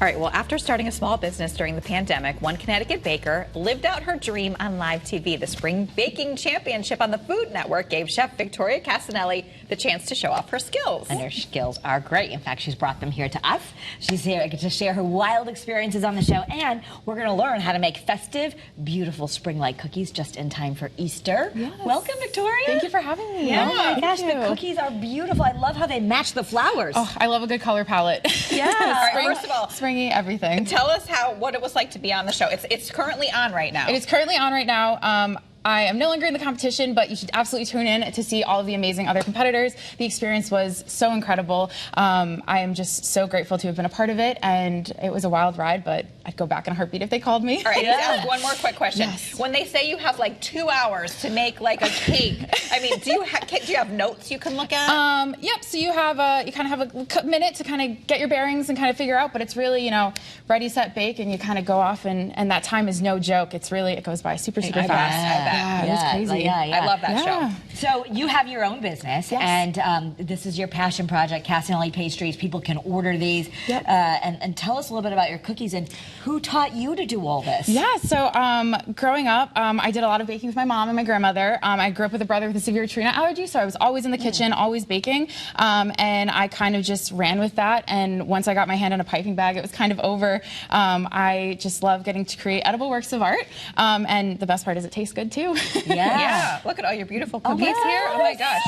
All right, well, after starting a small business during the pandemic, one Connecticut baker lived out her dream on live TV. The Spring Baking Championship on the Food Network gave Chef Victoria Casinelli the chance to show off her skills. And her skills are great. In fact, she's brought them here to us. She's here to share her wild experiences on the show, and we're going to learn how to make festive, beautiful spring-like cookies just in time for Easter. Yes. Welcome, Victoria. Thank you for having me. Yeah. Oh my gosh, the cookies are beautiful. I love how they match the flowers. Oh, I love a good color palette. Yeah. All right, first of all, springy everything. Tell us what it was like to be on the show. It's currently on right now. It is currently on right now. I am no longer in the competition, but you should absolutely tune in to see all of the amazing other competitors. The experience was so incredible. I am just so grateful to have been a part of it, and it was a wild ride, but I'd go back in a heartbeat if they called me. All right, let's ask one more quick question. Yes. When they say you have like 2 hours to make like a cake, I mean, do you have notes you can look at? Yep, so you kind of have a minute to kind of get your bearings and kind of figure out, but it's really, ready, set, bake, and you kind of go off, and that time is no joke. It goes by super fast. I bet. It was crazy. I love that show. So you have your own business, yes. and this is your passion project, Casinelli Pastries. People can order these. Yep. And tell us a little bit about your cookies and who taught you to do all this? Yeah, so growing up, I did a lot of baking with my mom and my grandmother. I grew up with a brother with a severe tree nut allergy, so I was always in the kitchen, always baking, and I kind of just ran with that. And once I got my hand on a piping bag, it was kind of over. I just love getting to create edible works of art, and the best part is it tastes good too. Yeah. Look at all your beautiful cookies here. Oh my gosh.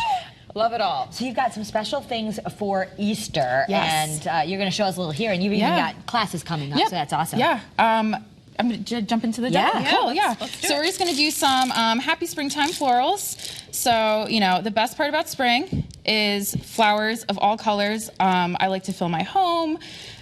Love it all. So you've got some special things for Easter, yes. and you're going to show us a little here, and you've even got classes coming up, so that's awesome. Yeah. I'm going to jump into the demo. Cool, let's do so we're just going to do some happy springtime florals. So, the best part about spring is flowers of all colors. I like to fill my home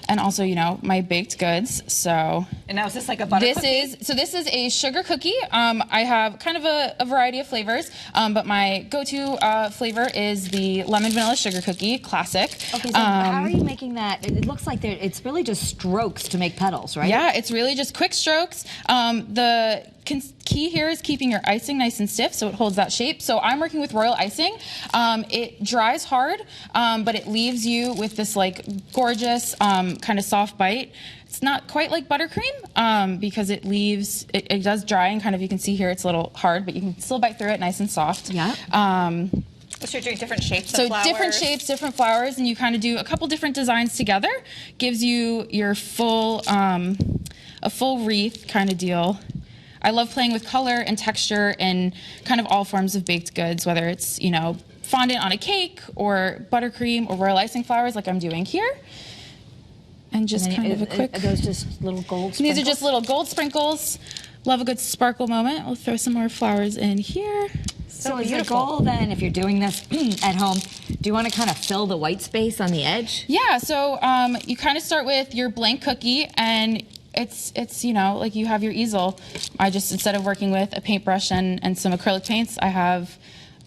and also, my baked goods. So, and now is this like a butter cookie? This is a sugar cookie. I have kind of a variety of flavors, but my go-to flavor is the lemon vanilla sugar cookie, classic. Okay, so how are you making that? It looks like it's really just strokes to make petals, right? Yeah, it's really just quick strokes. The key here is keeping your icing nice and stiff so it holds that shape. So I'm working with royal icing. It dries hard, but it leaves you with this like gorgeous kind of soft bite. It's not quite like buttercream because it does dry, and kind of you can see here it's a little hard, but you can still bite through it nice and soft. Yeah. So you're doing different shapes of flowers? So different shapes, different flowers, and you kind of do a couple different designs together. Gives you your full, a full wreath kind of deal. I love playing with color and texture and kind of all forms of baked goods, whether it's, fondant on a cake or buttercream or royal icing flowers like I'm doing here. And just kind of a quick... Are those just little gold sprinkles? These are just little gold sprinkles. Love a good sparkle moment. We'll throw some more flowers in here. So is the goal then, if you're doing this at home, do you want to kind of fill the white space on the edge? Yeah, so you kind of start with your blank cookie, and it's like you have your easel. I just, instead of working with a paintbrush and some acrylic paints, I have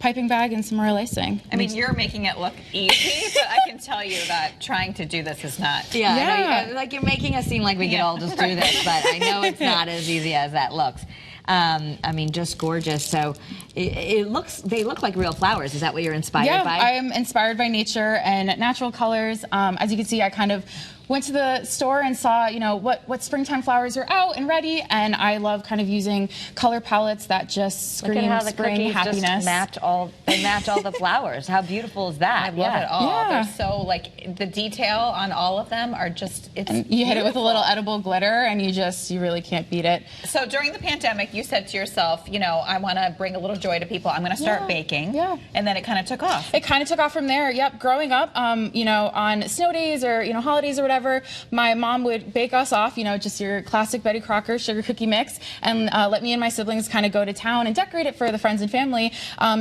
piping bag and some royal icing. I mean, you're making it look easy, but I can tell you that trying to do this is not. Yeah. Like you're making us seem like we could all just do this, but I know it's not as easy as that looks. I mean, just gorgeous. So they look like real flowers. Is that what you're inspired by? Yeah, I am inspired by nature and natural colors. As you can see, I kind of went to the store and saw, what springtime flowers are out and ready, and I love kind of using color palettes that just scream Look at how the spring happiness. Just match all the flowers. How beautiful is that? I love it all. Yeah. They're so, like, the detail on all of them are just, it's and you hit it with a little edible glitter, and you really can't beat it. So during the pandemic, you said to yourself, I want to bring a little joy to people. I'm going to start baking. Yeah. And then it kind of took off. It kind of took off from there. Yep. Growing up, on snow days or, holidays or whatever, my mom would bake us off, just your classic Betty Crocker sugar cookie mix, and let me and my siblings kind of go to town and decorate it for the friends and family.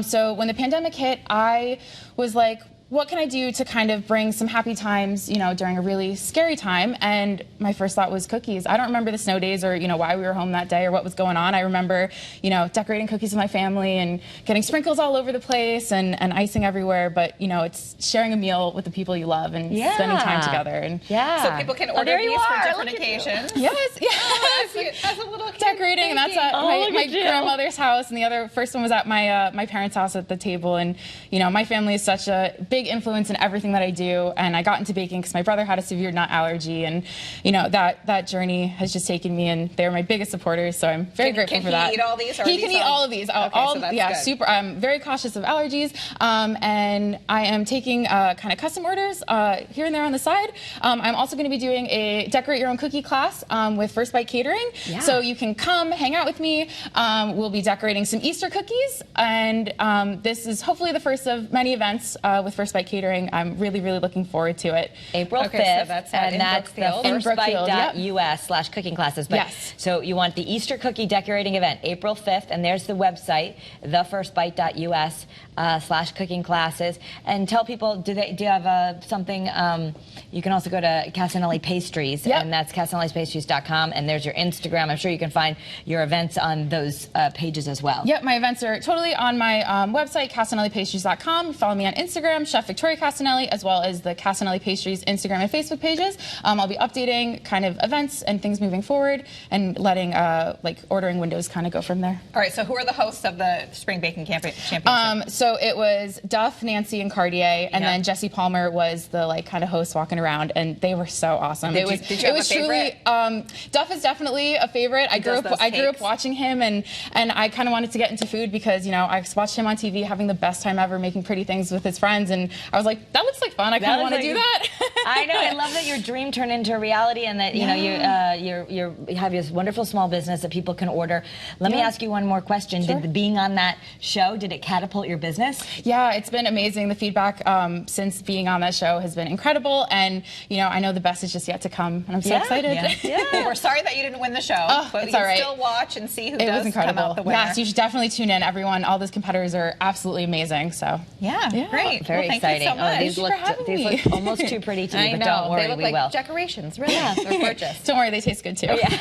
So when the pandemic hit, I was like, what can I do to kind of bring some happy times, during a really scary time? And my first thought was cookies. I don't remember the snow days or, why we were home that day or what was going on. I remember, decorating cookies with my family and getting sprinkles all over the place and icing everywhere. But, it's sharing a meal with the people you love and spending time together. And so people can order these for different occasions. Yes. As a little kid decorating, and that's at my grandmother's house, and the first one was at my parents' house at the table. And, my family is such a big big influence in everything that I do. And I got into baking because my brother had a severe nut allergy, and that journey has just taken me, and they're my biggest supporters. So I'm very grateful for that. Can he eat all these? He can eat all of these. Okay, so that's good. Super. I'm very cautious of allergies, and I am taking kind of custom orders here and there on the side. I'm also going to be doing a decorate your own cookie class with First Bite Catering. Yeah. So you can come hang out with me. We'll be decorating some Easter cookies, and this is hopefully the first of many events with First Bite Catering. I'm really, really looking forward to it. April 5th, so that's and that's the firstbite.us/cooking classes. But Yes. So you want the Easter cookie decorating event, April 5th, and there's the website, thefirstbite.us/cooking classes. And tell people, do you have something? You can also go to Casinelli Pastries, Yep. and that's casinellipastries.com, and there's your Instagram. I'm sure you can find your events on those pages as well. Yep, my events are totally on my website, casinellipastries.com. Follow me on Instagram, Chef Victoria Casinelli, as well as the Casinelli Pastries Instagram and Facebook pages. I'll be updating kind of events and things moving forward, and letting ordering windows kind of go from there. All right, so who are the hosts of the Spring Baking Championship? So it was Duff, Nancy, and Cartier, and then Jesse Palmer was the kind of host walking around, and they were so awesome. Did you have a favorite? Truly, Duff is definitely a favorite. I grew up watching him, and I kind of wanted to get into food because I watched him on TV having the best time ever making pretty things with his friends, and I was like, that looks like fun. I kind of want to do that. I know. I love that your dream turned into a reality, and that you have this wonderful small business that people can order. Let me ask you one more question. Sure. Did being on that show, did it catapult your business? Yeah, it's been amazing. The feedback since being on that show has been incredible, and I know the best is just yet to come, and I'm so excited. Well, we're sorry that you didn't win the show, but it's you all right. still watch and see who It does was come incredible. out the winner. Yes, you should definitely tune in, everyone. All those competitors are absolutely amazing. So yeah, great. Very well, exciting. Thank you so much. These look almost too pretty to me, but don't worry, they look we like will. decorations. Really, they're gorgeous. Don't worry, they taste good too. Yeah.